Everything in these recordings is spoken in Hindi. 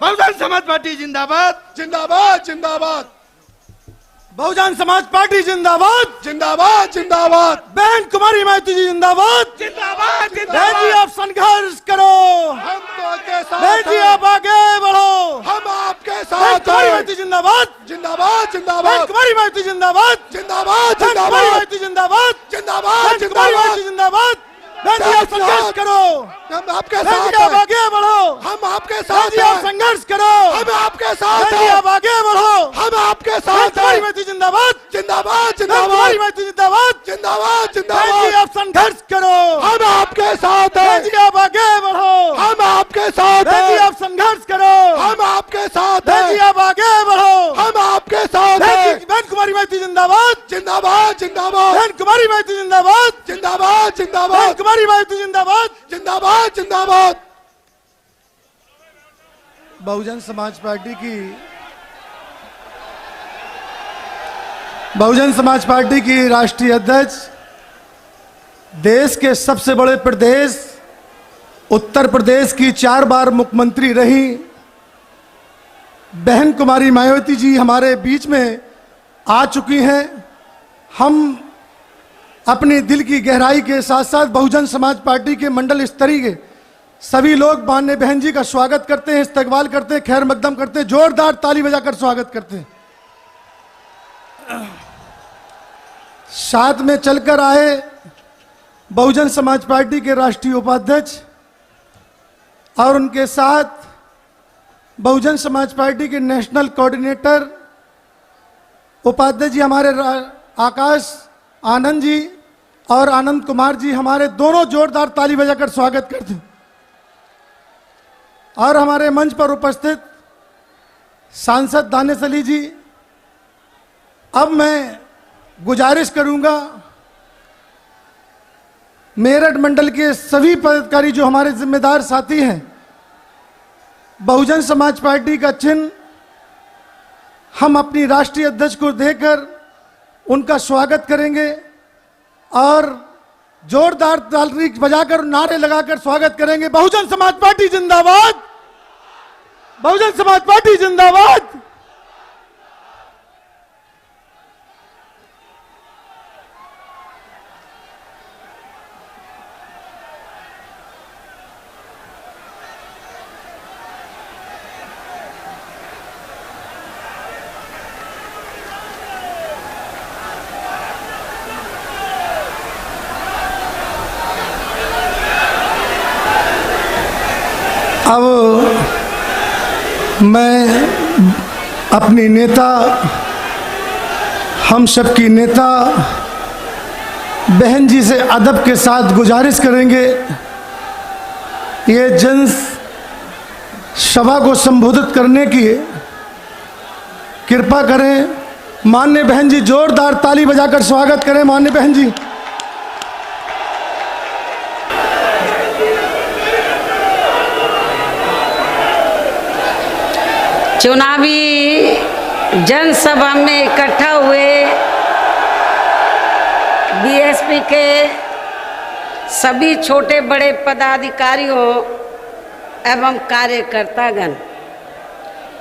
बहुजन समाज पार्टी जिंदाबाद। जिंदाबाद जिंदाबाद बहुजन समाज पार्टी जिंदाबाद। जिंदाबाद जिंदाबाद बहन कुमारी माइती जी जिंदाबाद। जिंदाबाद बहन जी आप संघर्ष करो, हम तो आपके साथ बहन जी हैं। आप आगे बढ़ो। हम आपके बहन साथ कुमारी हैं। माइती जिंदाबाद। जिंदाबाद बहन जिंदाबाद कुमारी माइती जिंदाबाद। जिंदाबाद बहन कुमारी जिंदाबाद माइती जिंदाबाद। जिंदाबाद बहन कुमारी माइती जिंदाबाद जिंदाबाद। बहन जी आप संघर्ष करो, हम आपके बहन साथ जी आप हैं। आगे बढ़ो। हम आपके बहन साथ जी आप हैं। संघर्ष करो, हम आपके बहन साथ जी हैं। आप आगे बढ़ो। हम आपके बहन साथ कुमारी हैं। माइती जिंदाबाद। जिंदाबाद बहन कुमारी जिंदाबाद माइती जिंदाबाद। जिंदाबाद बहन जी जिंदाबाद आप संघर्ष करो, हम आपके साथ बहन हैं। जी आप आगे बढ़ो। हम आपके साथ बहन जी हैं। आप संघर्ष करो, हम आपके साथ बहन जी हैं। आप आगे बढ़ो। हम आपके साथ हैं। बहन कुमारी माइती जिंदाबाद। जिंदाबाद जिंदाबाद बहन कुमारी माइती जिंदाबाद। जिंदाबाद बहन जिंदाबाद कुमारी माइती जिंदाबाद। जिंदाबाद जिंदाबाद बहुजन समाज पार्टी की राष्ट्रीय अध्यक्ष, देश के सबसे बड़े प्रदेश उत्तर प्रदेश की 4 बार मुख्यमंत्री रही बहन कुमारी मायावती जी हमारे बीच में आ चुकी हैं। हम अपनी दिल की गहराई के साथ साथ बहुजन समाज पार्टी के मंडल स्तरीय के सभी लोग माननीय बहन जी का स्वागत करते हैं, इस्तकबाल करते हैं, खैर मकदम करते हैं, जोरदार ताली बजाकर स्वागत करते हैं। साथ में चलकर आए बहुजन समाज पार्टी के राष्ट्रीय उपाध्यक्ष और उनके साथ बहुजन समाज पार्टी के नेशनल कोऑर्डिनेटर उपाध्यक्ष जी हमारे आकाश आनंद जी और आनंद कुमार जी, हमारे दोनों जोरदार ताली बजाकर स्वागत करते हैं। और हमारे मंच पर उपस्थित सांसद दानिश अली जी, अब मैं गुजारिश करूंगा मेरठ मंडल के सभी पदाधिकारी जो हमारे जिम्मेदार साथी हैं, बहुजन समाज पार्टी का चिन्ह हम अपनी राष्ट्रीय अध्यक्ष को देकर उनका स्वागत करेंगे और जोरदार ताली बजाकर नारे लगाकर स्वागत करेंगे। बहुजन समाज पार्टी जिंदाबाद। बहुजन समाज पार्टी जिंदाबाद। अब मैं अपनी नेता, हम सबकी नेता बहन जी से अदब के साथ गुजारिश करेंगे, ये जन सभा को संबोधित करने की कृपा करें। माननीय बहन जी जोरदार ताली बजाकर स्वागत करें। माननीय बहन जी। चुनावी जनसभा में इकट्ठा हुए बीएसपी के सभी छोटे बड़े पदाधिकारियों एवं कार्यकर्तागण,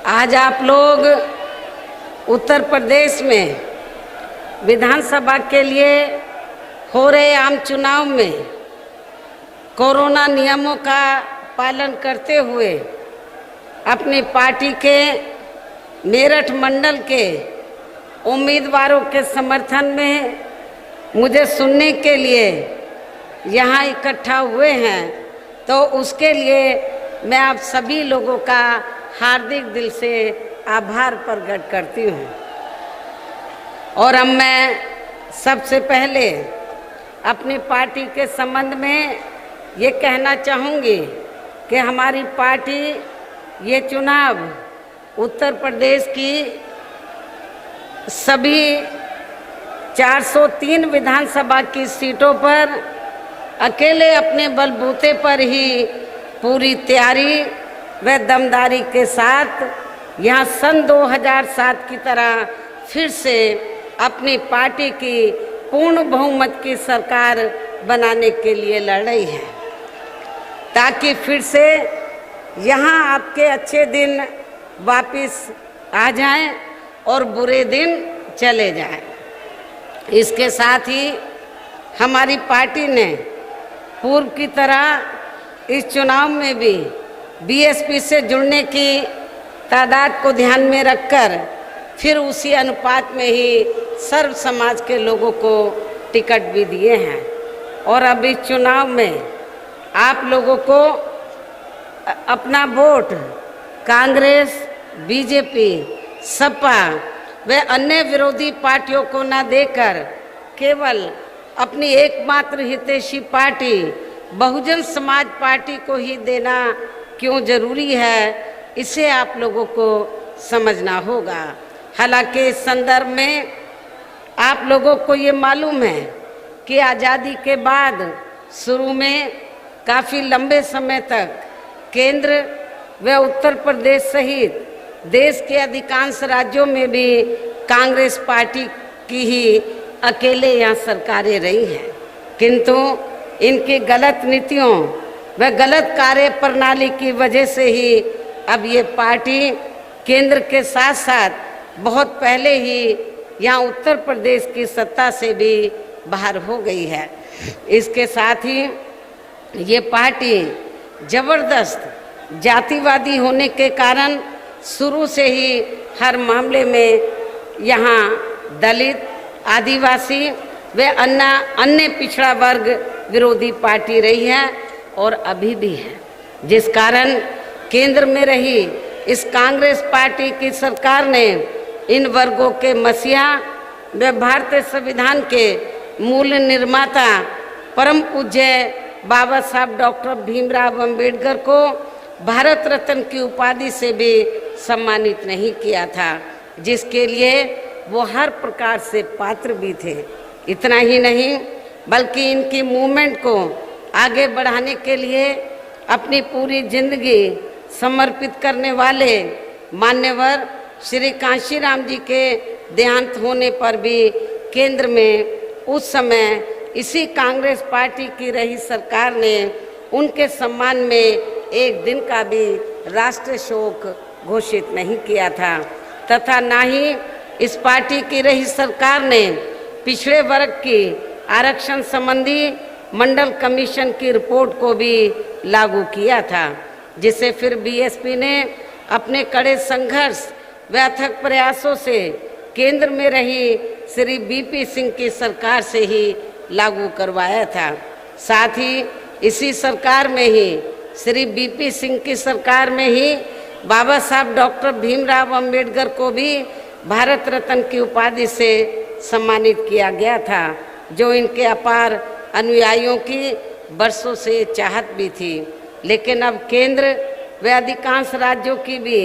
आज आप लोग उत्तर प्रदेश में विधानसभा के लिए हो रहे आम चुनाव में कोरोना नियमों का पालन करते हुए अपनी पार्टी के मेरठ मंडल के उम्मीदवारों के समर्थन में मुझे सुनने के लिए यहाँ इकट्ठा हुए हैं, तो उसके लिए मैं आप सभी लोगों का हार्दिक दिल से आभार प्रकट करती हूँ। और अब मैं सबसे पहले अपनी पार्टी के संबंध में ये कहना चाहूँगी कि हमारी पार्टी ये चुनाव उत्तर प्रदेश की सभी 403 विधानसभा की सीटों पर अकेले अपने बलबूते पर ही पूरी तैयारी व दमदारी के साथ यहाँ सन 2007 की तरह फिर से अपनी पार्टी की पूर्ण बहुमत की सरकार बनाने के लिए लड़ रही है, ताकि फिर से यहाँ आपके अच्छे दिन वापस आ जाएं और बुरे दिन चले जाएं। इसके साथ ही हमारी पार्टी ने पूर्व की तरह इस चुनाव में भी बीएसपी से जुड़ने की तादाद को ध्यान में रखकर फिर उसी अनुपात में ही सर्व समाज के लोगों को टिकट भी दिए हैं। और अब इस चुनाव में आप लोगों को अपना वोट कांग्रेस, बीजेपी, सपा व अन्य विरोधी पार्टियों को न देकर केवल अपनी एकमात्र हितैषी पार्टी बहुजन समाज पार्टी को ही देना क्यों जरूरी है, इसे आप लोगों को समझना होगा। हालांकि इस संदर्भ में आप लोगों को ये मालूम है कि आज़ादी के बाद शुरू में काफ़ी लंबे समय तक केंद्र व उत्तर प्रदेश सहित देश के अधिकांश राज्यों में भी कांग्रेस पार्टी की ही अकेले यहाँ सरकारें रही हैं, किंतु इनकी गलत नीतियों व गलत कार्य प्रणाली की वजह से ही अब ये पार्टी केंद्र के साथ साथ बहुत पहले ही यहाँ उत्तर प्रदेश की सत्ता से भी बाहर हो गई है। इसके साथ ही ये पार्टी जबरदस्त जातिवादी होने के कारण शुरू से ही हर मामले में यहाँ दलित, आदिवासी व अन्य पिछड़ा वर्ग विरोधी पार्टी रही है और अभी भी है, जिस कारण केंद्र में रही इस कांग्रेस पार्टी की सरकार ने इन वर्गों के मसीहा व भारतीय संविधान के मूल निर्माता परम पूज्य बाबा साहब डॉक्टर भीमराव अंबेडकर को भारत रत्न की उपाधि से भी सम्मानित नहीं किया था, जिसके लिए वो हर प्रकार से पात्र भी थे। इतना ही नहीं बल्कि इनकी मूवमेंट को आगे बढ़ाने के लिए अपनी पूरी जिंदगी समर्पित करने वाले मान्यवर श्री कांशीराम जी के देहांत होने पर भी केंद्र में उस समय इसी कांग्रेस पार्टी की रही सरकार ने उनके सम्मान में एक दिन का भी राष्ट्रीय शोक घोषित नहीं किया था, तथा ना ही इस पार्टी की रही सरकार ने पिछड़े वर्ग की आरक्षण संबंधी मंडल कमीशन की रिपोर्ट को भी लागू किया था, जिसे फिर बीएसपी ने अपने कड़े संघर्ष व अथक प्रयासों से केंद्र में रही श्री बीपी सिंह की सरकार से ही लागू करवाया था। साथ ही इसी सरकार में ही श्री बीपी सिंह की सरकार में ही बाबा साहब डॉक्टर भीमराव अंबेडकर को भी भारत रत्न की उपाधि से सम्मानित किया गया था, जो इनके अपार अनुयायियों की वर्षों से चाहत भी थी। लेकिन अब केंद्र व अधिकांश राज्यों की भी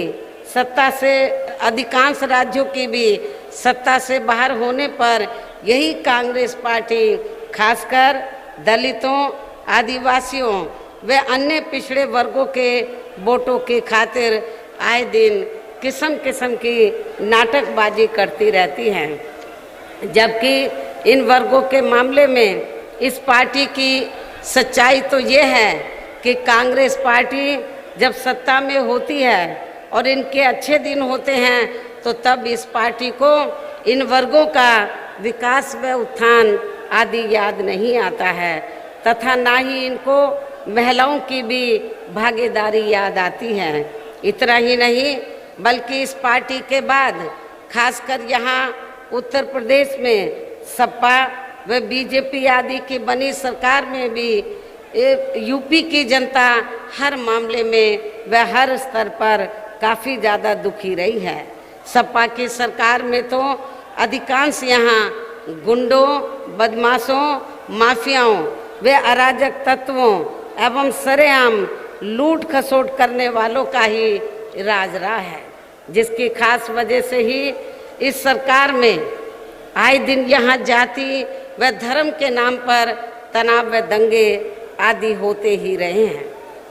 सत्ता से बाहर होने पर यही कांग्रेस पार्टी खासकर दलितों, आदिवासियों व अन्य पिछड़े वर्गों के वोटों की खातिर आए दिन किस्म किस्म की नाटकबाजी करती रहती हैं, जबकि इन वर्गों के मामले में इस पार्टी की सच्चाई तो ये है कि कांग्रेस पार्टी जब सत्ता में होती है और इनके अच्छे दिन होते हैं तो तब इस पार्टी को इन वर्गों का विकास व उत्थान आदि याद नहीं आता है, तथा ना ही इनको महिलाओं की भी भागीदारी याद आती है। इतना ही नहीं बल्कि इस पार्टी के बाद खासकर यहाँ उत्तर प्रदेश में सपा व बीजेपी आदि की बनी सरकार में भी यूपी की जनता हर मामले में व हर स्तर पर काफ़ी ज़्यादा दुखी रही है। सपा की सरकार में तो अधिकांश यहाँ गुंडों, बदमाशों, माफियाओं व अराजक तत्वों एवं सरेआम लूट खसोट करने वालों का ही राज रहा है, जिसकी खास वजह से ही इस सरकार में आए दिन यहाँ जाति व धर्म के नाम पर तनाव व दंगे आदि होते ही रहे हैं।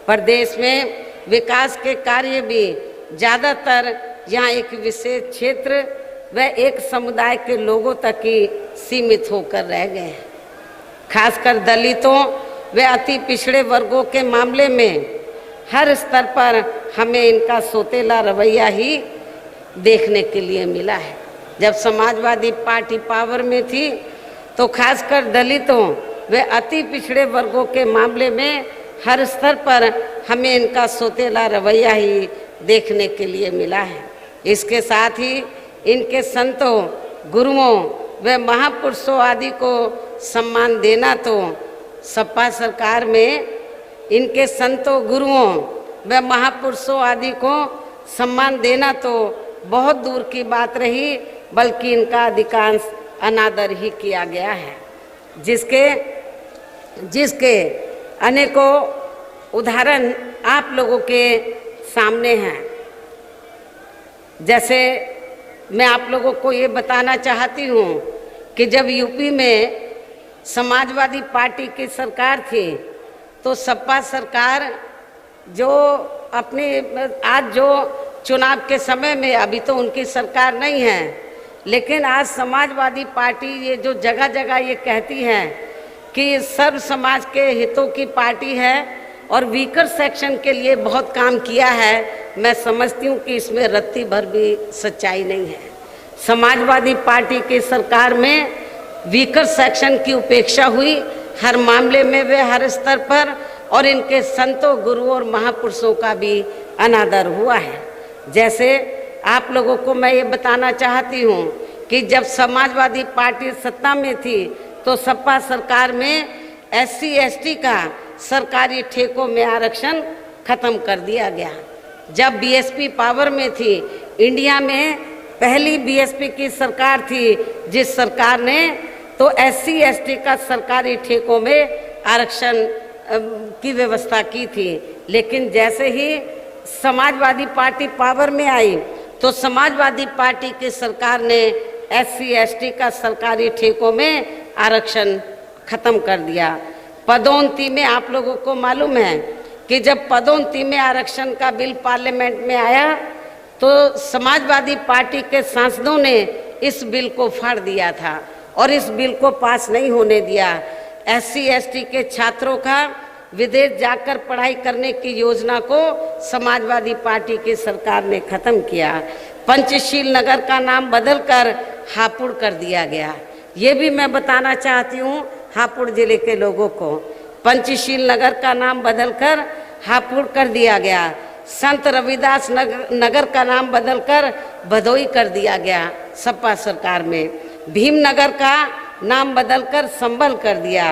प्रदेश में विकास के कार्य भी ज़्यादातर यहाँ एक विशेष क्षेत्र व एक समुदाय के लोगों तक ही सीमित होकर रह गए हैं। खासकर दलितों व अति पिछड़े वर्गों के मामले में हर स्तर पर हमें इनका सोतेला रवैया ही देखने के लिए मिला है। जब समाजवादी पार्टी पावर में थी तो खासकर दलितों व अति पिछड़े वर्गों के मामले में हर स्तर पर हमें इनका सोतेला रवैया ही देखने के लिए मिला है। इसके साथ ही इनके संतों, गुरुओं व महापुरुषों आदि को सम्मान देना तो सपा सरकार में इनके संतों, गुरुओं व महापुरुषों आदि को सम्मान देना तो बहुत दूर की बात रही, बल्कि इनका अधिकांश अनादर ही किया गया है, जिसके अनेकों उदाहरण आप लोगों के सामने हैं। जैसे मैं आप लोगों को ये बताना चाहती हूँ कि जब यूपी में समाजवादी पार्टी की सरकार थी तो सपा सरकार जो अपने आज जो चुनाव के समय में, अभी तो उनकी सरकार नहीं है, लेकिन आज समाजवादी पार्टी ये जो जगह जगह ये कहती है कि सर्व समाज के हितों की पार्टी है और वीकर सेक्शन के लिए बहुत काम किया है, मैं समझती हूँ कि इसमें रत्ती भर भी सच्चाई नहीं है। समाजवादी पार्टी की सरकार में वीकर सेक्शन की उपेक्षा हुई हर मामले में, वे हर स्तर पर, और इनके संतों, गुरुओं और महापुरुषों का भी अनादर हुआ है। जैसे आप लोगों को मैं ये बताना चाहती हूँ कि जब समाजवादी पार्टी सत्ता में थी तो सपा सरकार में SC ST का सरकारी ठेकों में आरक्षण खत्म कर दिया गया। जब BSP पावर में थी, इंडिया में पहली BSP की सरकार थी जिस सरकार ने तो SC ST का सरकारी ठेकों में आरक्षण की व्यवस्था की थी। लेकिन जैसे ही समाजवादी पार्टी पावर में आई तो समाजवादी पार्टी की सरकार ने SC ST का सरकारी ठेकों में आरक्षण खत्म कर दिया। पदोन्नति में आप लोगों को मालूम है कि जब पदोन्नति में आरक्षण का बिल पार्लियामेंट में आया तो समाजवादी पार्टी के सांसदों ने इस बिल को फाड़ दिया था और इस बिल को पास नहीं होने दिया। SC ST के छात्रों का विदेश जाकर पढ़ाई करने की योजना को समाजवादी पार्टी की सरकार ने खत्म किया। पंचशील नगर का नाम बदलकर हापुड़ कर दिया गया। ये भी मैं बताना चाहती हूँ हापुड़ जिले के लोगों को, पंचशील नगर का नाम बदलकर हापुड़ कर दिया गया। संत रविदास नगर का नाम बदलकर भदोई कर दिया गया सपा सरकार में। भीमनगर का नाम बदलकर संभल कर दिया।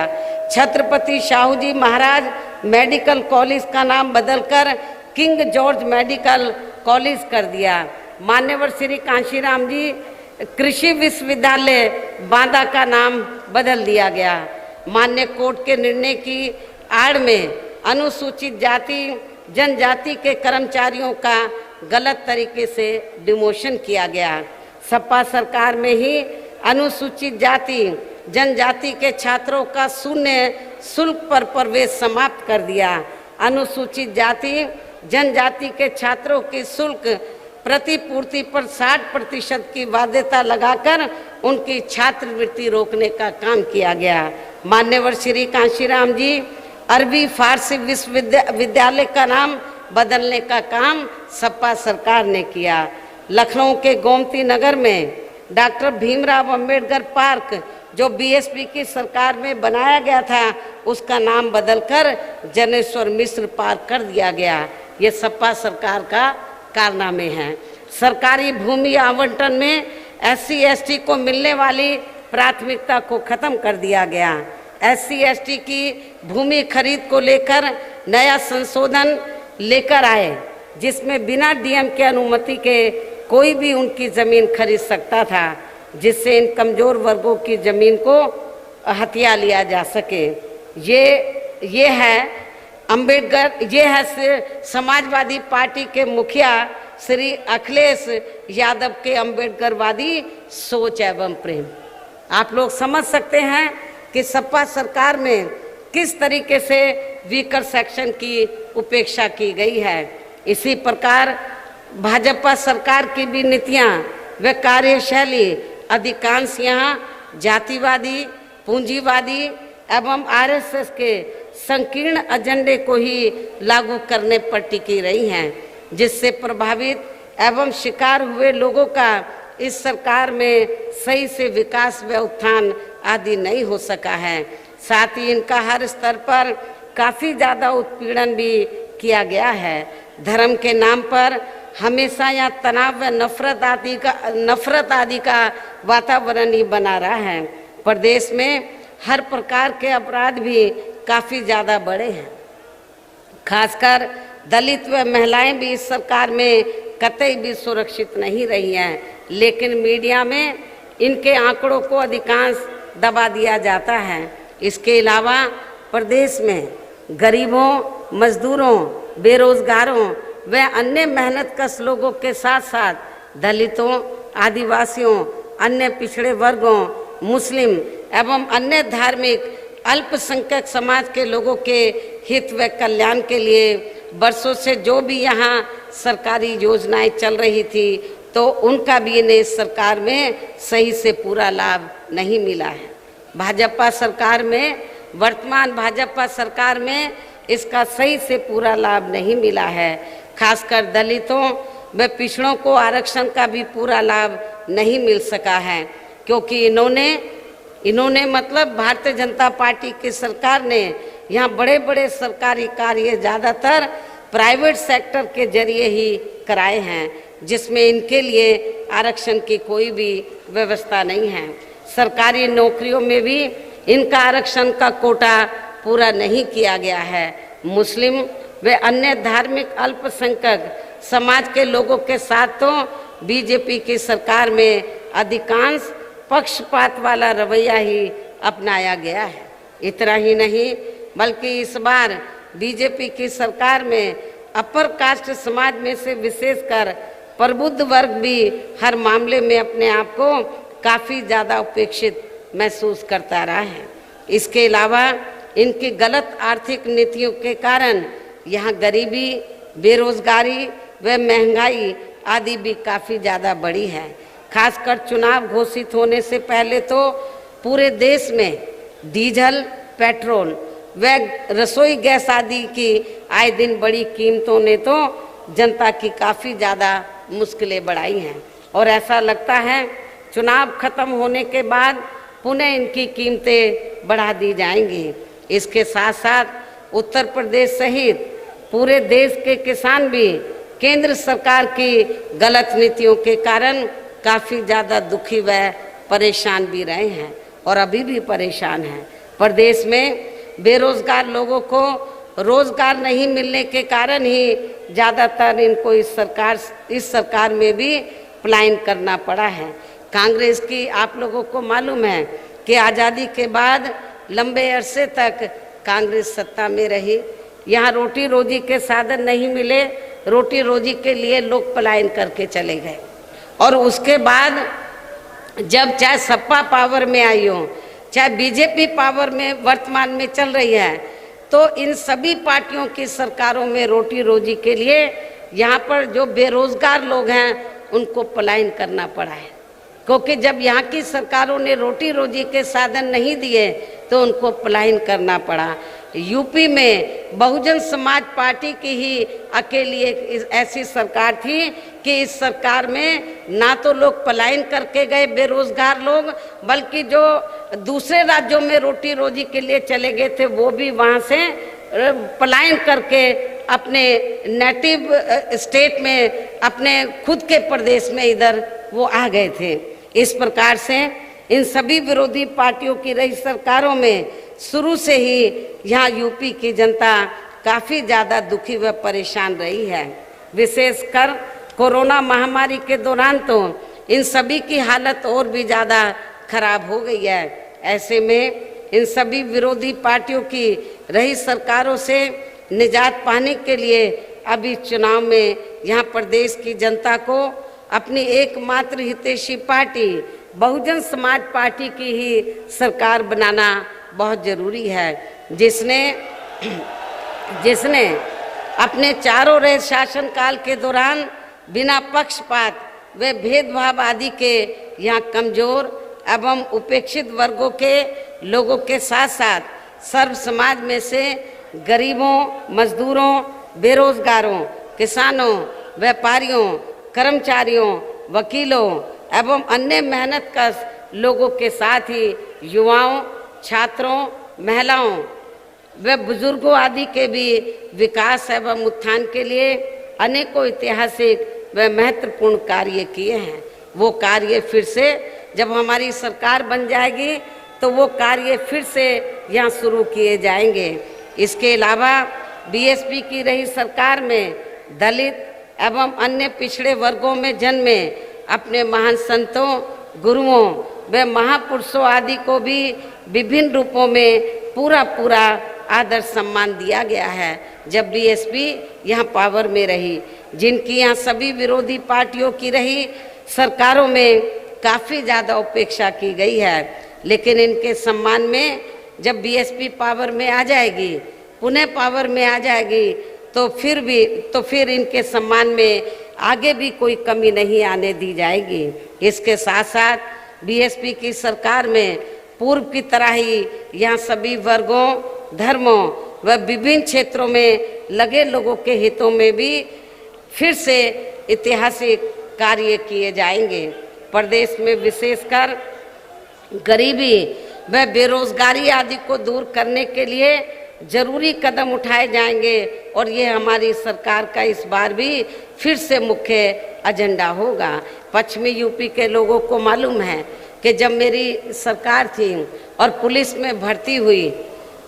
छत्रपति शाहू जी महाराज मेडिकल कॉलेज का नाम बदलकर किंग जॉर्ज मेडिकल कॉलेज कर दिया। मान्यवर श्री कांशीराम जी कृषि विश्वविद्यालय बांदा का नाम बदल दिया गया। मान्य कोर्ट के निर्णय की आड़ में अनुसूचित जाति जनजाति के कर्मचारियों का गलत तरीके से डिमोशन किया गया। सपा सरकार में ही अनुसूचित जाति जनजाति के छात्रों का शून्य शुल्क पर प्रवेश समाप्त कर दिया। अनुसूचित जाति जनजाति के छात्रों की शुल्क प्रतिपूर्ति पर 60% की बाध्यता लगाकर उनकी छात्रवृत्ति रोकने का काम किया गया। मान्यवर श्री कांशीराम जी अरबी फारसी विश्वविद्यालय का नाम बदलने का काम सपा सरकार ने किया। लखनऊ के गोमती नगर में डॉक्टर भीमराव अंबेडकर पार्क जो BSP की सरकार में बनाया गया था उसका नाम बदलकर जनेश्वर मिश्र पार्क कर दिया गया। ये सपा सरकार का कारनामे हैं। सरकारी भूमि आवंटन में SC ST को मिलने वाली प्राथमिकता को खत्म कर दिया गया। SC ST की भूमि खरीद को लेकर नया संशोधन लेकर आए जिसमें बिना DM के अनुमति के कोई भी उनकी ज़मीन खरीद सकता था, जिससे इन कमज़ोर वर्गों की ज़मीन को हथिया लिया जा सके। ये है अंबेडकर, ये है समाजवादी पार्टी के मुखिया श्री अखिलेश यादव के अंबेडकरवादी सोच एवं प्रेम। आप लोग समझ सकते हैं कि सपा सरकार में किस तरीके से वीकर सेक्शन की उपेक्षा की गई है। इसी प्रकार भाजपा सरकार की भी नीतियां व कार्यशैली अधिकांश यहाँ जातिवादी, पूंजीवादी एवं RSS के संकीर्ण एजेंडे को ही लागू करने पर टिकी रही हैं, जिससे प्रभावित एवं शिकार हुए लोगों का इस सरकार में सही से विकास व उत्थान आदि नहीं हो सका है। साथ ही इनका हर स्तर पर काफ़ी ज़्यादा उत्पीड़न भी किया गया है। धर्म के नाम पर हमेशा यहाँ तनाव व नफरत आदि का वातावरण ही बना रहा है। प्रदेश में हर प्रकार के अपराध भी काफ़ी ज़्यादा बढ़े हैं। खासकर दलित व महिलाएं भी इस सरकार में कतई भी सुरक्षित नहीं रही हैं, लेकिन मीडिया में इनके आंकड़ों को अधिकांश दबा दिया जाता है। इसके अलावा प्रदेश में गरीबों, मजदूरों, बेरोजगारों व अन्य मेहनतकश लोगों के साथ साथ दलितों, आदिवासियों, अन्य पिछड़े वर्गों, मुस्लिम एवं अन्य धार्मिक अल्पसंख्यक समाज के लोगों के हित व कल्याण के लिए वर्षों से जो भी यहाँ सरकारी योजनाएं चल रही थी, तो उनका भी इन्हें इस सरकार में सही से पूरा लाभ नहीं मिला है। भाजपा सरकार में, वर्तमान भाजपा सरकार में इसका सही से पूरा लाभ नहीं मिला है। खासकर दलितों व पिछड़ों को आरक्षण का भी पूरा लाभ नहीं मिल सका है, क्योंकि इन्होंने मतलब भारतीय जनता पार्टी की सरकार ने यहाँ बड़े बड़े सरकारी कार्य ज़्यादातर प्राइवेट सेक्टर के जरिए ही कराए हैं, जिसमें इनके लिए आरक्षण की कोई भी व्यवस्था नहीं है। सरकारी नौकरियों में भी इनका आरक्षण का कोटा पूरा नहीं किया गया है। मुस्लिम व अन्य धार्मिक अल्पसंख्यक समाज के लोगों के साथ तो बीजेपी की सरकार में अधिकांश पक्षपात वाला रवैया ही अपनाया गया है। इतना ही नहीं, बल्कि इस बार बीजेपी की सरकार में अपर कास्ट समाज में से विशेषकर प्रबुद्ध वर्ग भी हर मामले में अपने आप को काफ़ी ज़्यादा उपेक्षित महसूस करता रहा है। इसके अलावा इनकी गलत आर्थिक नीतियों के कारण यहाँ गरीबी, बेरोजगारी व महंगाई आदि भी काफ़ी ज़्यादा बढ़ी है। खासकर चुनाव घोषित होने से पहले तो पूरे देश में डीजल, पेट्रोल व रसोई गैस आदि की आए दिन बड़ी कीमतों ने तो जनता की काफ़ी ज़्यादा मुश्किलें बढ़ाई हैं, और ऐसा लगता है चुनाव खत्म होने के बाद पुनः इनकी कीमतें बढ़ा दी जाएंगी। इसके साथ साथ उत्तर प्रदेश सहित पूरे देश के किसान भी केंद्र सरकार की गलत नीतियों के कारण काफ़ी ज़्यादा दुखी व परेशान भी रहे हैं और अभी भी परेशान हैं। प्रदेश में बेरोजगार लोगों को रोजगार नहीं मिलने के कारण ही ज़्यादातर इनको इस सरकार में भी पलायन करना पड़ा है। कांग्रेस की आप लोगों को मालूम है कि आज़ादी के बाद लंबे अरसे तक कांग्रेस सत्ता में रही। यहाँ रोटी रोजी के साधन नहीं मिले, रोटी रोजी के लिए लोग पलायन करके चले गए। और उसके बाद जब चाहे सपा पावर में आई हो, चाहे बीजेपी पावर में वर्तमान में चल रही है, तो इन सभी पार्टियों की सरकारों में रोटी रोजी के लिए यहाँ पर जो बेरोजगार लोग हैं उनको पलायन करना पड़ा है, क्योंकि जब यहाँ की सरकारों ने रोटी रोजी के साधन नहीं दिए तो उनको पलायन करना पड़ा। यूपी में बहुजन समाज पार्टी की ही अकेली एक ऐसी सरकार थी कि इस सरकार में ना तो लोग पलायन करके गए बेरोजगार लोग, बल्कि जो दूसरे राज्यों में रोटी रोजी के लिए चले गए थे वो भी वहाँ से पलायन करके अपने नेटिव स्टेट में, अपने खुद के प्रदेश में इधर वो आ गए थे। इस प्रकार से इन सभी विरोधी पार्टियों की रही सरकारों में शुरू से ही यहाँ यूपी की जनता काफ़ी ज़्यादा दुखी व परेशान रही है। विशेषकर कोरोना महामारी के दौरान तो इन सभी की हालत और भी ज़्यादा खराब हो गई है। ऐसे में इन सभी विरोधी पार्टियों की रही सरकारों से निजात पाने के लिए अभी चुनाव में यहाँ प्रदेश की जनता को अपनी एकमात्र हितैषी पार्टी बहुजन समाज पार्टी की ही सरकार बनाना बहुत ज़रूरी है, जिसने अपने चारों रहे शासनकाल के दौरान बिना पक्षपात व भेदभाव आदि के यहाँ कमज़ोर एवं उपेक्षित वर्गों के लोगों के साथ साथ सर्व समाज में से गरीबों, मजदूरों, बेरोजगारों, किसानों, व्यापारियों, कर्मचारियों, वकीलों एवं अन्य मेहनतकश लोगों के साथ ही युवाओं, छात्रों, महिलाओं व बुजुर्गों आदि के भी विकास एवं उत्थान के लिए अनेकों ऐतिहासिक व महत्वपूर्ण कार्य किए हैं। वो कार्य फिर से जब हमारी सरकार बन जाएगी तो वो कार्य फिर से यहाँ शुरू किए जाएंगे। इसके अलावा बीएसपी की रही सरकार में दलित एवं अन्य पिछड़े वर्गों में जन्मे अपने महान संतों, गुरुओं व महापुरुषों आदि को भी विभिन्न रूपों में पूरा आदर सम्मान दिया गया है। जब बीएसपी यहाँ पावर में रही, जिनकी यहाँ सभी विरोधी पार्टियों की रही सरकारों में काफ़ी ज़्यादा उपेक्षा की गई है, लेकिन इनके सम्मान में जब बीएसपी पावर में आ जाएगी, पुनः पावर में आ जाएगी, तो फिर इनके सम्मान में आगे भी कोई कमी नहीं आने दी जाएगी। इसके साथ साथ बीएसपी की सरकार में पूर्व की तरह ही यहाँ सभी वर्गों, धर्मों व विभिन्न क्षेत्रों में लगे लोगों के हितों में भी फिर से ऐतिहासिक कार्य किए जाएंगे। प्रदेश में विशेषकर गरीबी व बेरोजगारी आदि को दूर करने के लिए जरूरी कदम उठाए जाएंगे और ये हमारी सरकार का इस बार भी फिर से मुख्य एजेंडा होगा। पश्चिमी यूपी के लोगों को मालूम है कि जब मेरी सरकार थी और पुलिस में भर्ती हुई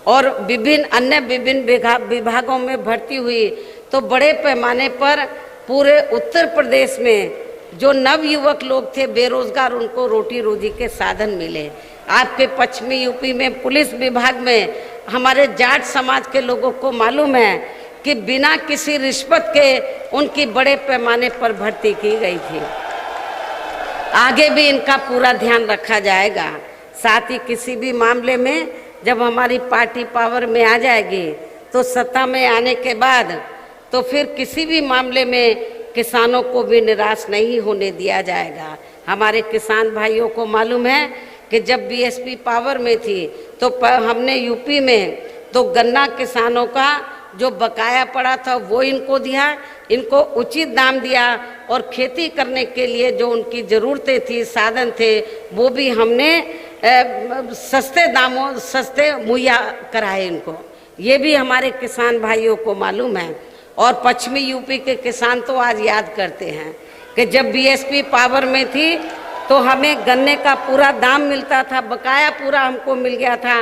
और विभिन्न विभागों में भर्ती हुई तो बड़े पैमाने पर पूरे उत्तर प्रदेश में जो नवयुवक लोग थे बेरोजगार, उनको रोटी रोजी के साधन मिले। आपके पश्चिमी यूपी में पुलिस विभाग में हमारे जाट समाज के लोगों को मालूम है कि बिना किसी रिश्वत के उनकी बड़े पैमाने पर भर्ती की गई थी। आगे भी इनका पूरा ध्यान रखा जाएगा। साथ ही किसी भी मामले में जब हमारी पार्टी पावर में आ जाएगी तो सत्ता में आने के बाद तो फिर किसी भी मामले में किसानों को भी निराश नहीं होने दिया जाएगा। हमारे किसान भाइयों को मालूम है कि जब बीएसपी पावर में थी तो हमने यूपी में तो गन्ना किसानों का जो बकाया पड़ा था वो इनको दिया, इनको उचित दाम दिया और खेती करने के लिए जो उनकी ज़रूरतें थी, साधन थे, वो भी हमने सस्ते मुहैया कराए इनको। ये भी हमारे किसान भाइयों को मालूम है। और पश्चिमी यूपी के किसान तो आज याद करते हैं कि जब बीएसपी पावर में थी तो हमें गन्ने का पूरा दाम मिलता था, बकाया पूरा हमको मिल गया था।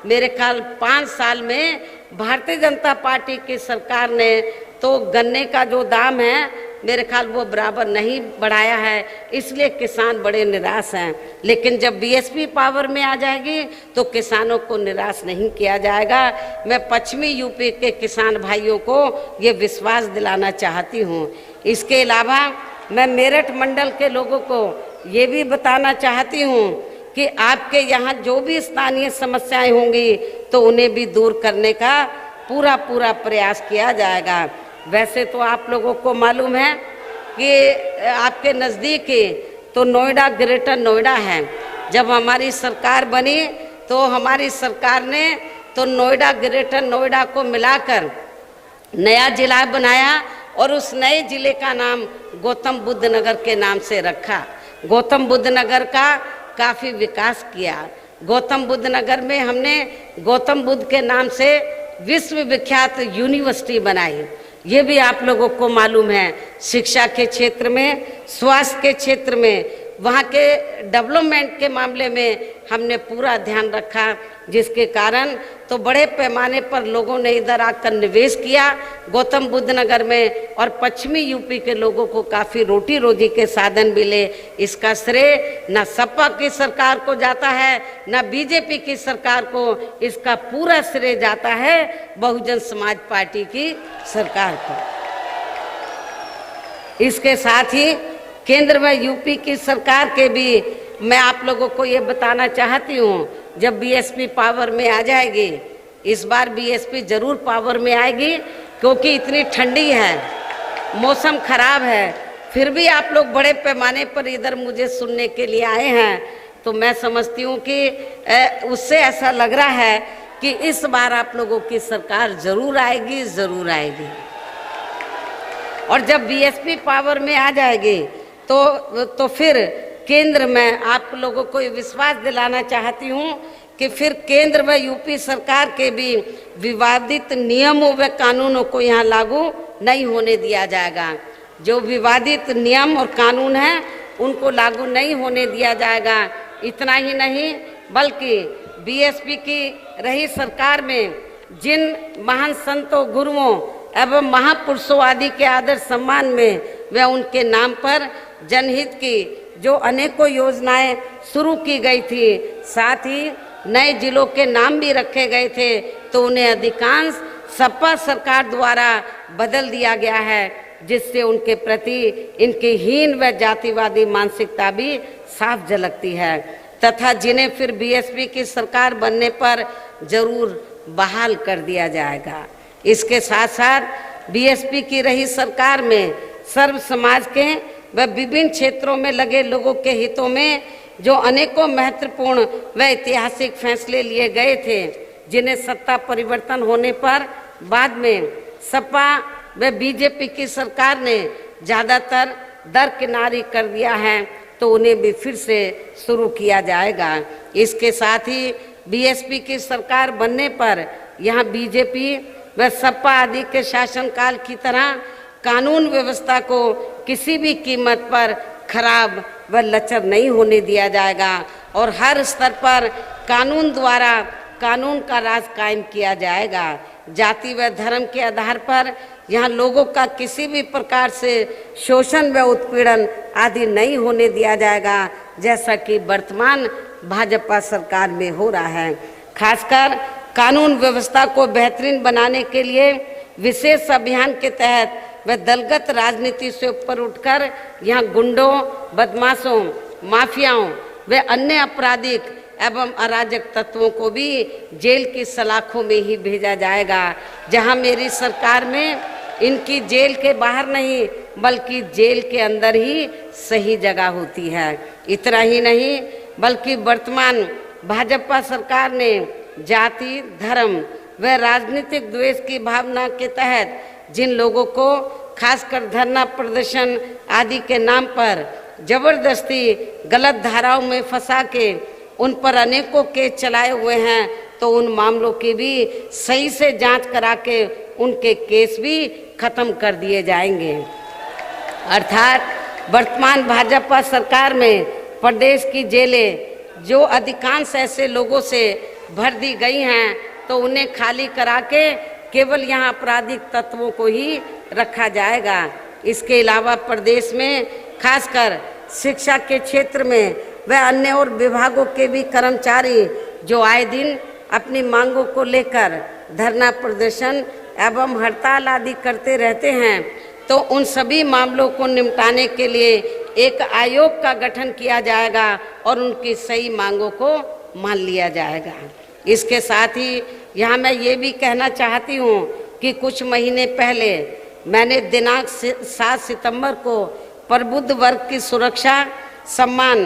मेरे ख्याल 5 साल में भारतीय जनता पार्टी की सरकार ने तो गन्ने का जो दाम है मेरे ख्याल वो बराबर नहीं बढ़ाया है, इसलिए किसान बड़े निराश हैं। लेकिन जब बीएसपी पावर में आ जाएगी तो किसानों को निराश नहीं किया जाएगा। मैं पश्चिमी यूपी के किसान भाइयों को ये विश्वास दिलाना चाहती हूँ। इसके अलावा मैं मेरठ मंडल के लोगों को ये भी बताना चाहती हूँ कि आपके यहाँ जो भी स्थानीय समस्याएं होंगी तो उन्हें भी दूर करने का पूरा प्रयास किया जाएगा। वैसे तो आप लोगों को मालूम है कि आपके नज़दीक तो नोएडा, ग्रेटर नोएडा है। जब हमारी सरकार बनी तो हमारी सरकार ने तो नोएडा, ग्रेटर नोएडा को मिलाकर नया जिला बनाया और उस नए जिले का नाम गौतम बुद्ध नगर के नाम से रखा। गौतम बुद्ध नगर का काफ़ी विकास किया। गौतम बुद्ध नगर में हमने गौतम बुद्ध के नाम से विश्व विख्यात यूनिवर्सिटी बनाई। ये भी आप लोगों को मालूम है। शिक्षा के क्षेत्र में, स्वास्थ्य के क्षेत्र में, वहाँ के डेवलपमेंट के मामले में हमने पूरा ध्यान रखा, जिसके कारण तो बड़े पैमाने पर लोगों ने इधर आकर निवेश किया गौतम बुद्ध नगर में और पश्चिमी यूपी के लोगों को काफ़ी रोटी रोजी के साधन मिले। इसका श्रेय न सपा की सरकार को जाता है न बीजेपी की सरकार को, इसका पूरा श्रेय जाता है बहुजन समाज पार्टी की सरकार को। इसके साथ ही केंद्र में यूपी की सरकार के भी मैं आप लोगों को ये बताना चाहती हूँ, जब बीएसपी पावर में आ जाएगी, इस बार बीएसपी जरूर पावर में आएगी क्योंकि इतनी ठंडी है, मौसम खराब है, फिर भी आप लोग बड़े पैमाने पर इधर मुझे सुनने के लिए आए हैं। तो मैं समझती हूँ कि उससे ऐसा लग रहा है कि इस बार आप लोगों की सरकार जरूर आएगी, जरूर आएगी। और जब बीएसपी पावर में आ जाएगी तो फिर केंद्र में आप लोगों को ये विश्वास दिलाना चाहती हूँ कि फिर केंद्र व यूपी सरकार के भी विवादित नियमों व कानूनों को यहाँ लागू नहीं होने दिया जाएगा। जो विवादित नियम और कानून हैं उनको लागू नहीं होने दिया जाएगा। इतना ही नहीं बल्कि बीएसपी की रही सरकार में जिन महान संतों, गुरुओं एवं महापुरुषों आदि के आदर सम्मान में व उनके नाम पर जनहित की जो अनेकों योजनाएं शुरू की गई थी, साथ ही नए जिलों के नाम भी रखे गए थे, तो उन्हें अधिकांश सपा सरकार द्वारा बदल दिया गया है, जिससे उनके प्रति इनकी हीन व जातिवादी मानसिकता भी साफ झलकती है तथा जिन्हें फिर बीएसपी की सरकार बनने पर जरूर बहाल कर दिया जाएगा। इसके साथ साथ बीएसपी की रही सरकार में सर्व समाज के व विभिन्न क्षेत्रों में लगे लोगों के हितों में जो अनेकों महत्वपूर्ण व ऐतिहासिक फैसले लिए गए थे, जिन्हें सत्ता परिवर्तन होने पर बाद में सपा व बीजेपी की सरकार ने ज़्यादातर दरकिनारी कर दिया है, तो उन्हें भी फिर से शुरू किया जाएगा। इसके साथ ही बीएसपी की सरकार बनने पर यहाँ बीजेपी व सपा आदि के शासनकाल की तरह कानून व्यवस्था को किसी भी कीमत पर खराब व लचर नहीं होने दिया जाएगा और हर स्तर पर कानून द्वारा कानून का राज कायम किया जाएगा। जाति व धर्म के आधार पर यहाँ लोगों का किसी भी प्रकार से शोषण व उत्पीड़न आदि नहीं होने दिया जाएगा, जैसा कि वर्तमान भाजपा सरकार में हो रहा है। खासकर कानून व्यवस्था को बेहतरीन बनाने के लिए विशेष अभियान के तहत व दलगत राजनीति से ऊपर उठकर यहाँ गुंडों, बदमाशों, माफियाओं व अन्य आपराधिक एवं अराजक तत्वों को भी जेल की सलाखों में ही भेजा जाएगा, जहां मेरी सरकार में इनकी जेल के बाहर नहीं बल्कि जेल के अंदर ही सही जगह होती है। इतना ही नहीं बल्कि वर्तमान भाजपा सरकार ने जाति, धर्म व राजनीतिक द्वेष की भावना के तहत जिन लोगों को खासकर धरना प्रदर्शन आदि के नाम पर जबरदस्ती गलत धाराओं में फंसा के उन पर अनेकों केस चलाए हुए हैं, तो उन मामलों की भी सही से जांच करा के उनके केस भी खत्म कर दिए जाएंगे। अर्थात वर्तमान भाजपा सरकार में प्रदेश की जेलें जो अधिकांश ऐसे लोगों से भर दी गई हैं, तो उन्हें खाली करा के केवल यहाँ आपराधिक तत्वों को ही रखा जाएगा। इसके अलावा प्रदेश में खासकर शिक्षा के क्षेत्र में व अन्य और विभागों के भी कर्मचारी जो आए दिन अपनी मांगों को लेकर धरना प्रदर्शन एवं हड़ताल आदि करते रहते हैं, तो उन सभी मामलों को निपटाने के लिए एक आयोग का गठन किया जाएगा और उनकी सही मांगों को मान लिया जाएगा। इसके साथ ही यहाँ मैं ये भी कहना चाहती हूँ कि कुछ महीने पहले मैंने दिनांक 7 सितंबर को प्रबुद्ध वर्ग की सुरक्षा, सम्मान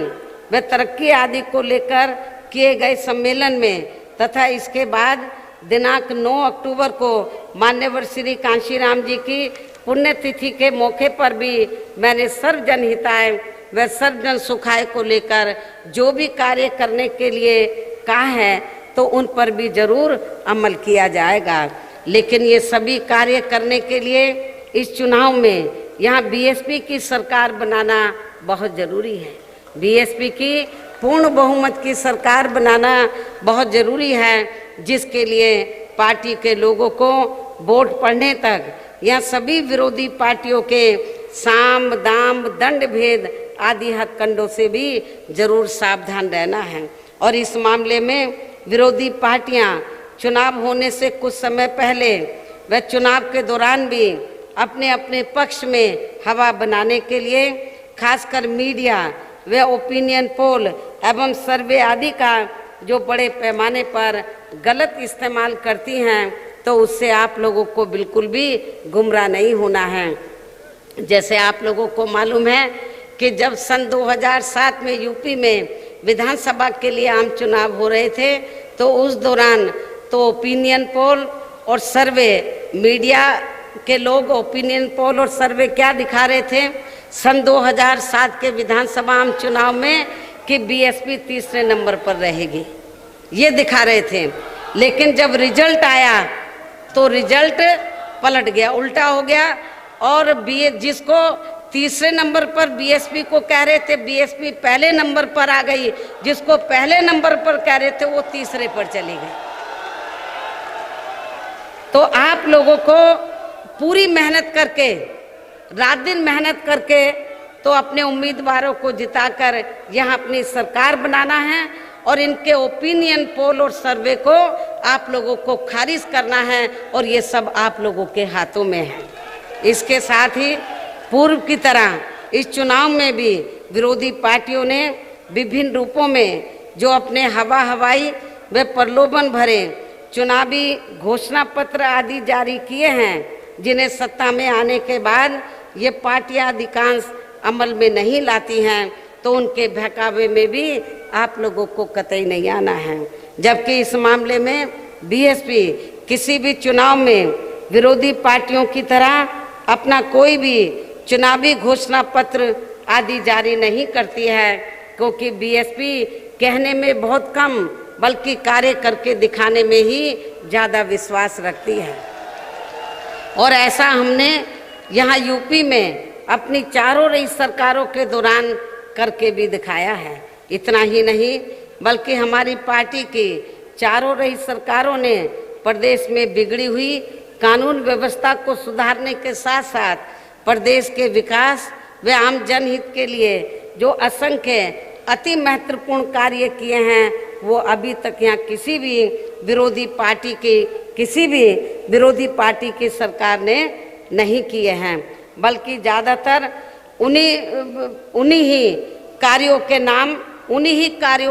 व तरक्की आदि को लेकर किए गए सम्मेलन में तथा इसके बाद दिनांक 9 अक्टूबर को मान्यवर श्री कांशीराम जी की पुण्यतिथि के मौके पर भी मैंने सर्वजन हिताय व सर्वजन सुखाय को लेकर जो भी कार्य करने के लिए कहा है, तो उन पर भी जरूर अमल किया जाएगा। लेकिन ये सभी कार्य करने के लिए इस चुनाव में यहाँ बीएसपी की सरकार बनाना बहुत ज़रूरी है। बीएसपी की पूर्ण बहुमत की सरकार बनाना बहुत ज़रूरी है, जिसके लिए पार्टी के लोगों को वोट पड़ने तक यहाँ सभी विरोधी पार्टियों के साम, दाम, दंड भेद आदि हथकंडों से भी जरूर सावधान रहना है। और इस मामले में विरोधी पार्टियां चुनाव होने से कुछ समय पहले व चुनाव के दौरान भी अपने अपने पक्ष में हवा बनाने के लिए खासकर मीडिया व ओपिनियन पोल एवं सर्वे आदि का जो बड़े पैमाने पर गलत इस्तेमाल करती हैं, तो उससे आप लोगों को बिल्कुल भी गुमराह नहीं होना है। जैसे आप लोगों को मालूम है कि जब सन 2007 में यूपी में विधानसभा के लिए आम चुनाव हो रहे थे, तो उस दौरान तो ओपिनियन पोल और सर्वे, मीडिया के लोग ओपिनियन पोल और सर्वे क्या दिखा रहे थे सन 2007 के विधानसभा आम चुनाव में कि बीएसपी तीसरे नंबर पर रहेगी, ये दिखा रहे थे। लेकिन जब रिजल्ट आया तो रिजल्ट पलट गया, उल्टा हो गया। और जिसको तीसरे नंबर पर बीएसपी को कह रहे थे, बीएसपी पहले नंबर पर आ गई, जिसको पहले नंबर पर कह रहे थे वो तीसरे पर चली गई। तो आप लोगों को पूरी मेहनत करके, रात दिन मेहनत करके तो अपने उम्मीदवारों को जिताकर यहाँ अपनी सरकार बनाना है और इनके ओपिनियन पोल और सर्वे को आप लोगों को खारिज करना है, और ये सब आप लोगों के हाथों में है। इसके साथ ही पूर्व की तरह इस चुनाव में भी विरोधी पार्टियों ने विभिन्न रूपों में जो अपने हवाई व प्रलोभन भरे चुनावी घोषणा पत्र आदि जारी किए हैं, जिन्हें सत्ता में आने के बाद ये पार्टियां अधिकांश अमल में नहीं लाती हैं, तो उनके बहकावे में भी आप लोगों को कतई नहीं आना है। जबकि इस मामले में बीएसपी किसी भी चुनाव में विरोधी पार्टियों की तरह अपना कोई भी चुनावी घोषणा पत्र आदि जारी नहीं करती है, क्योंकि बीएसपी कहने में बहुत कम बल्कि कार्य करके दिखाने में ही ज़्यादा विश्वास रखती है। और ऐसा हमने यहाँ यूपी में अपनी चारों रही सरकारों के दौरान करके भी दिखाया है। इतना ही नहीं बल्कि हमारी पार्टी की चारों रही सरकारों ने प्रदेश में बिगड़ी हुई कानून व्यवस्था को सुधारने के साथ साथ प्रदेश के विकास व आम जनहित के लिए जो असंख्य अति महत्वपूर्ण कार्य किए हैं, वो अभी तक यहाँ किसी भी विरोधी पार्टी की सरकार ने नहीं किए हैं, बल्कि ज़्यादातर उन्हीं ही कार्यों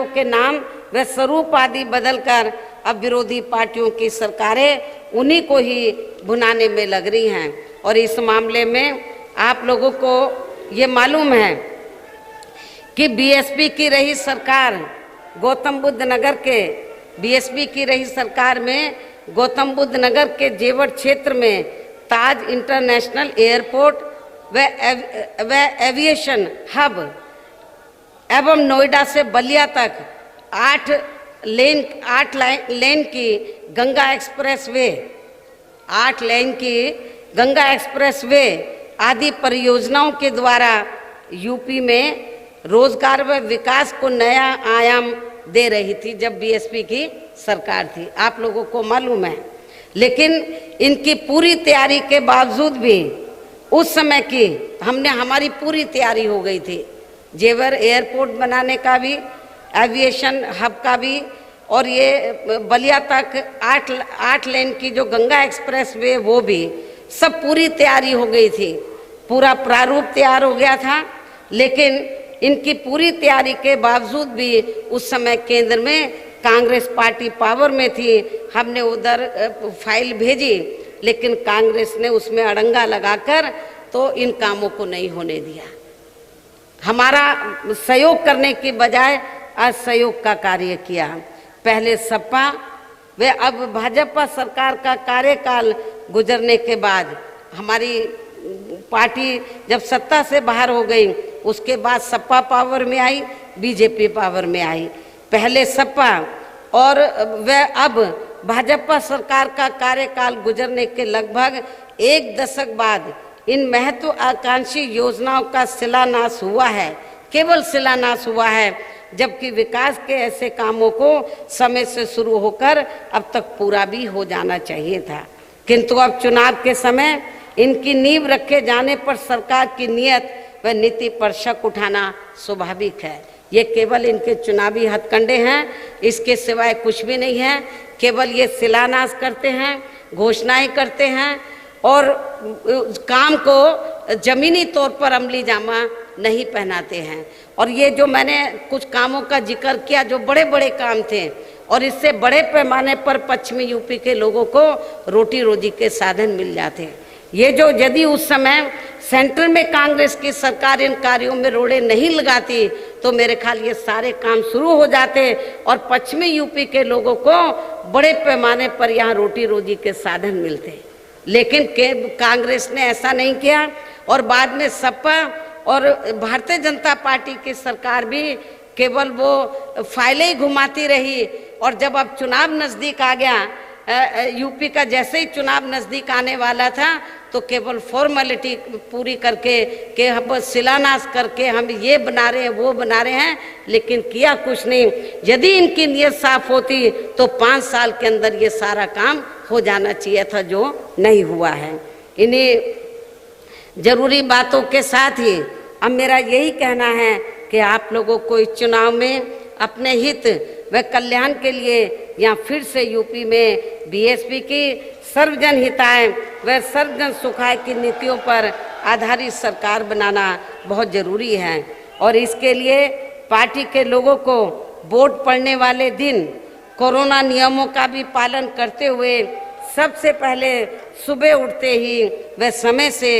के नाम व स्वरूप आदि बदलकर अब विरोधी पार्टियों की सरकारें उन्हीं को ही भुनाने में लग रही हैं। और इस मामले में आप लोगों को ये मालूम है कि बीएसपी की रही सरकार गौतम बुद्ध नगर में गौतम बुद्ध नगर के जेवर क्षेत्र में ताज इंटरनेशनल एयरपोर्ट व एविएशन हब एवं नोएडा से बलिया तक 8 लेन की गंगा एक्सप्रेसवे आदि परियोजनाओं के द्वारा यूपी में रोजगार व विकास को नया आयाम दे रही थी जब बीएसपी की सरकार थी, आप लोगों को मालूम है। लेकिन इनकी पूरी तैयारी के बावजूद भी उस समय की हमारी पूरी तैयारी हो गई थी, जेवर एयरपोर्ट बनाने का भी, एविएशन हब का भी, और ये बलिया तक 8 लेन की जो गंगा एक्सप्रेस वे वो भी सब पूरी तैयारी हो गई थी, पूरा प्रारूप तैयार हो गया था। लेकिन इनकी पूरी तैयारी के बावजूद भी उस समय केंद्र में कांग्रेस पार्टी पावर में थी, हमने उधर फाइल भेजी, लेकिन कांग्रेस ने उसमें अड़ंगा लगाकर तो इन कामों को नहीं होने दिया। हमारा सहयोग करने की बजाय असहयोग का कार्य किया। पहले सपा व अब भाजपा सरकार का कार्यकाल गुजरने के बाद हमारी पार्टी जब सत्ता से बाहर हो गई, उसके बाद सपा पावर में आई, बीजेपी पावर में आई। पहले सपा और वह अब भाजपा सरकार का कार्यकाल गुजरने के लगभग 1 दशक बाद इन महत्वाकांक्षी योजनाओं का शिलान्यास हुआ है, केवल शिलान्यास हुआ है, जबकि विकास के ऐसे कामों को समय से शुरू होकर अब तक पूरा भी हो जाना चाहिए था। किंतु अब चुनाव के समय इनकी नींव रखे जाने पर सरकार की नीयत व नीति पर शक उठाना स्वाभाविक है। ये केवल इनके चुनावी हथकंडे हैं, इसके सिवाय कुछ भी नहीं है। केवल ये शिलान्यास करते हैं, घोषणाएं करते हैं और काम को जमीनी तौर पर अमली जामा नहीं पहनाते हैं। और ये जो मैंने कुछ कामों का जिक्र किया, जो बड़े बड़े काम थे और इससे बड़े पैमाने पर पश्चिमी यूपी के लोगों को रोटी रोजी के साधन मिल जाते हैं। ये जो यदि उस समय सेंटर में कांग्रेस की सरकार इन कार्यों में रोड़े नहीं लगाती तो मेरे ख्याल ये सारे काम शुरू हो जाते और पश्चिमी यूपी के लोगों को बड़े पैमाने पर यहाँ रोटी रोजी के साधन मिलते। लेकिन कांग्रेस ने ऐसा नहीं किया और बाद में सपा और भारतीय जनता पार्टी की सरकार भी केवल वो फाइलें ही घुमाती रही। और जब अब चुनाव नज़दीक आ गया, यूपी का जैसे ही चुनाव नज़दीक आने वाला था तो केवल फॉर्मेलिटी पूरी करके कि हम शिलान्यास करके हम ये बना रहे हैं वो बना रहे हैं, लेकिन किया कुछ नहीं। यदि इनकी नीयत साफ होती तो 5 साल के अंदर ये सारा काम हो जाना चाहिए था, जो नहीं हुआ है। इन्हीं जरूरी बातों के साथ ही अब मेरा यही कहना है कि आप लोगों को इस चुनाव में अपने हित व कल्याण के लिए या फिर से यूपी में बीएसपी की सर्वजन हिताय व सर्वजन सुखाय की नीतियों पर आधारित सरकार बनाना बहुत ज़रूरी है। और इसके लिए पार्टी के लोगों को वोट पड़ने वाले दिन कोरोना नियमों का भी पालन करते हुए सबसे पहले सुबह उठते ही व समय से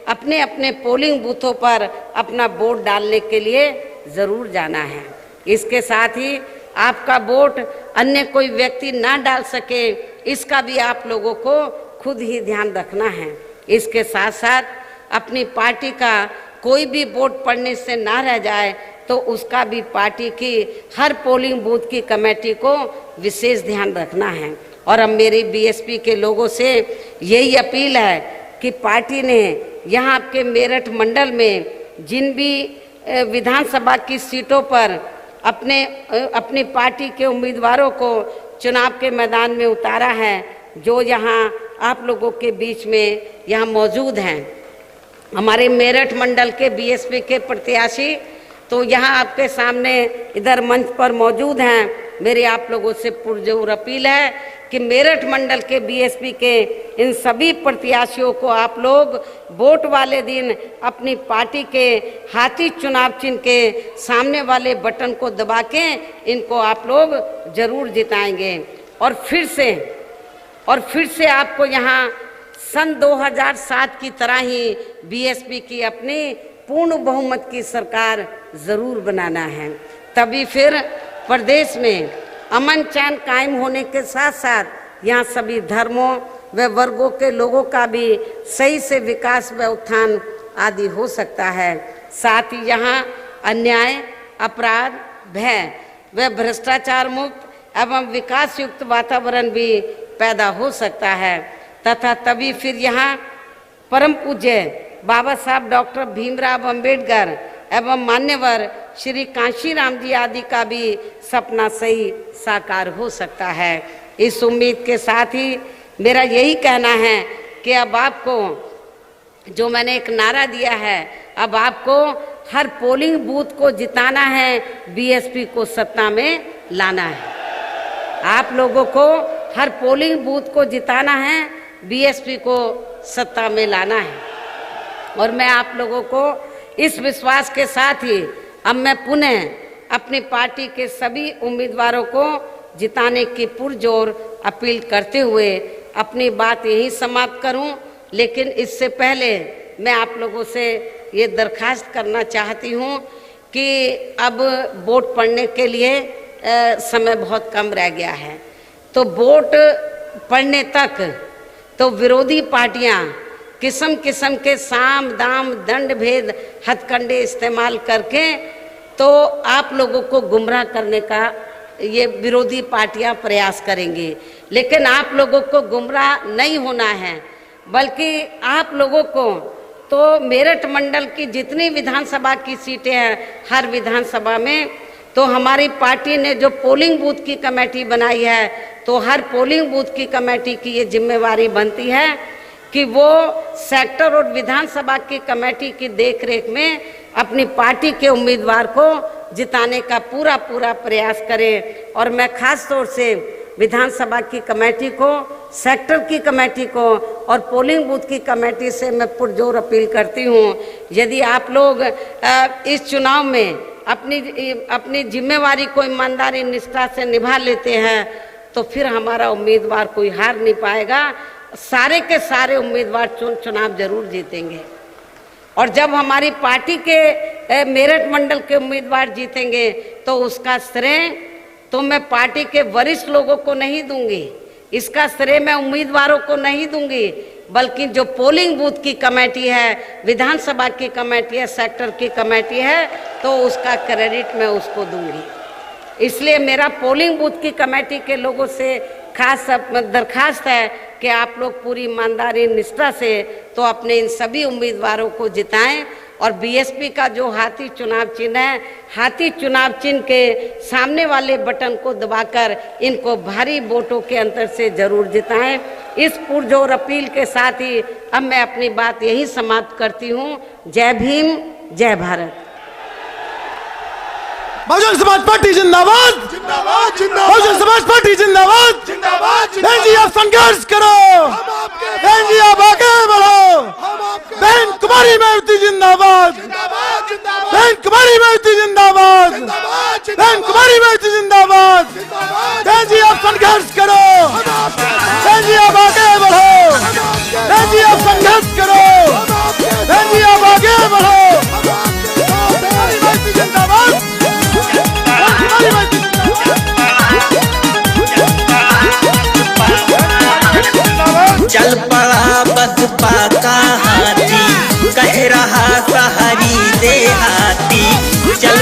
अपने अपने पोलिंग बूथों पर अपना वोट डालने के लिए ज़रूर जाना है। इसके साथ ही आपका वोट अन्य कोई व्यक्ति ना डाल सके, इसका भी आप लोगों को खुद ही ध्यान रखना है। इसके साथ साथ अपनी पार्टी का कोई भी वोट पड़ने से ना रह जाए तो उसका भी पार्टी की हर पोलिंग बूथ की कमेटी को विशेष ध्यान रखना है। और अब मेरी बीएसपी के लोगों से यही अपील है कि पार्टी ने यहाँ आपके मेरठ मंडल में जिन भी विधानसभा की सीटों पर अपनी पार्टी के उम्मीदवारों को चुनाव के मैदान में उतारा है, जो यहाँ आप लोगों के बीच में यहाँ मौजूद हैं। हमारे मेरठ मंडल के बीएसपी के प्रत्याशी तो यहाँ आपके सामने इधर मंच पर मौजूद हैं। मेरी आप लोगों से पुरजोर अपील है कि मेरठ मंडल के बीएसपी के इन सभी प्रत्याशियों को आप लोग वोट वाले दिन अपनी पार्टी के हाथी चुनाव चिन्ह के सामने वाले बटन को दबा के इनको आप लोग जरूर जिताएंगे। और फिर से आपको यहाँ सन 2007 की तरह ही बीएसपी की अपनी पूर्ण बहुमत की सरकार ज़रूर बनाना है। तभी फिर प्रदेश में अमन चैन कायम होने के साथ साथ यहाँ सभी धर्मों व वर्गों के लोगों का भी सही से विकास व उत्थान आदि हो सकता है। साथ ही यहाँ अन्याय, अपराध, भय व भ्रष्टाचार मुक्त एवं विकास युक्त वातावरण भी पैदा हो सकता है तथा तभी फिर यहाँ परम पूज्य बाबा साहब डॉक्टर भीमराव अंबेडकर एवं मान्यवर श्री कांशीराम जी आदि का भी सपना सही साकार हो सकता है। इस उम्मीद के साथ ही मेरा यही कहना है कि अब आपको जो मैंने एक नारा दिया है, अब आपको हर पोलिंग बूथ को जिताना है, बीएसपी को सत्ता में लाना है। आप लोगों को हर पोलिंग बूथ को जिताना है, बीएसपी को सत्ता में लाना है। और मैं आप लोगों को इस विश्वास के साथ ही अब मैं पुनः अपनी पार्टी के सभी उम्मीदवारों को जिताने की पुरजोर अपील करते हुए अपनी बात यहीं समाप्त करूं। लेकिन इससे पहले मैं आप लोगों से ये दरखास्त करना चाहती हूं कि अब वोट पड़ने के लिए समय बहुत कम रह गया है, तो वोट पड़ने तक तो विरोधी पार्टियां किस्म किस्म के साम दाम दंड भेद हथकंडे इस्तेमाल करके तो आप लोगों को गुमराह करने का ये विरोधी पार्टियां प्रयास करेंगी। लेकिन आप लोगों को गुमराह नहीं होना है, बल्कि आप लोगों को तो मेरठ मंडल की जितनी विधानसभा की सीटें हैं, हर विधानसभा में तो हमारी पार्टी ने जो पोलिंग बूथ की कमेटी बनाई है, तो हर पोलिंग बूथ की कमेटी की ये जिम्मेवारी बनती है कि वो सेक्टर और विधानसभा की कमेटी की देखरेख में अपनी पार्टी के उम्मीदवार को जिताने का पूरा प्रयास करें। और मैं खास तौर से विधानसभा की कमेटी को, सेक्टर की कमेटी को और पोलिंग बूथ की कमेटी से मैं पुरजोर अपील करती हूँ, यदि आप लोग इस चुनाव में अपनी जिम्मेवारी को ईमानदारी निष्ठा से निभा लेते हैं तो फिर हमारा उम्मीदवार कोई हार नहीं पाएगा। सारे के सारे उम्मीदवार चुनाव जरूर जीतेंगे। और जब हमारी पार्टी के मेरठ मंडल के उम्मीदवार जीतेंगे तो उसका श्रेय तो मैं पार्टी के वरिष्ठ लोगों को नहीं दूंगी, इसका श्रेय मैं उम्मीदवारों को नहीं दूंगी, बल्कि जो पोलिंग बूथ की कमेटी है, विधानसभा की कमेटी है, सेक्टर की कमेटी है, तो उसका क्रेडिट मैं उसको दूंगी। इसलिए मेरा पोलिंग बूथ की कमेटी के लोगों से खास दरखास्त है कि आप लोग पूरी ईमानदारी निष्ठा से तो अपने इन सभी उम्मीदवारों को जिताएं और बीएसपी का जो हाथी चुनाव चिन्ह है, हाथी चुनाव चिन्ह के सामने वाले बटन को दबाकर इनको भारी वोटों के अंतर से जरूर जिताएं। इस पुरजोर अपील के साथ ही अब मैं अपनी बात यही समाप्त करती हूँ। जय भीम, जय भारत। बहुजन समाज पार्टी जिंदाबाद, जिंदाबाद जिंदाबाद, बहुजन समाज पार्टी जिंदाबाद, जिंदाबाद बहन जी आप संघर्ष करो, बहन जी आप आगे बढ़ो, बहन कुमारी मायावती जिंदाबाद, बहन कुमारी मायावती जिंदाबाद, बहन कुमारी मायावती जिंदाबाद, बहन जी आप संघर्ष करो, बहन जी आप आगे बढ़ो, बहन जी आप संघर्ष करो, बहन जी आप आगे बढ़ो, कुमारी मायावती जिंदाबाद। चल पड़ा बसपा का हाथी, कह रहा सहरी दे हाथी, चल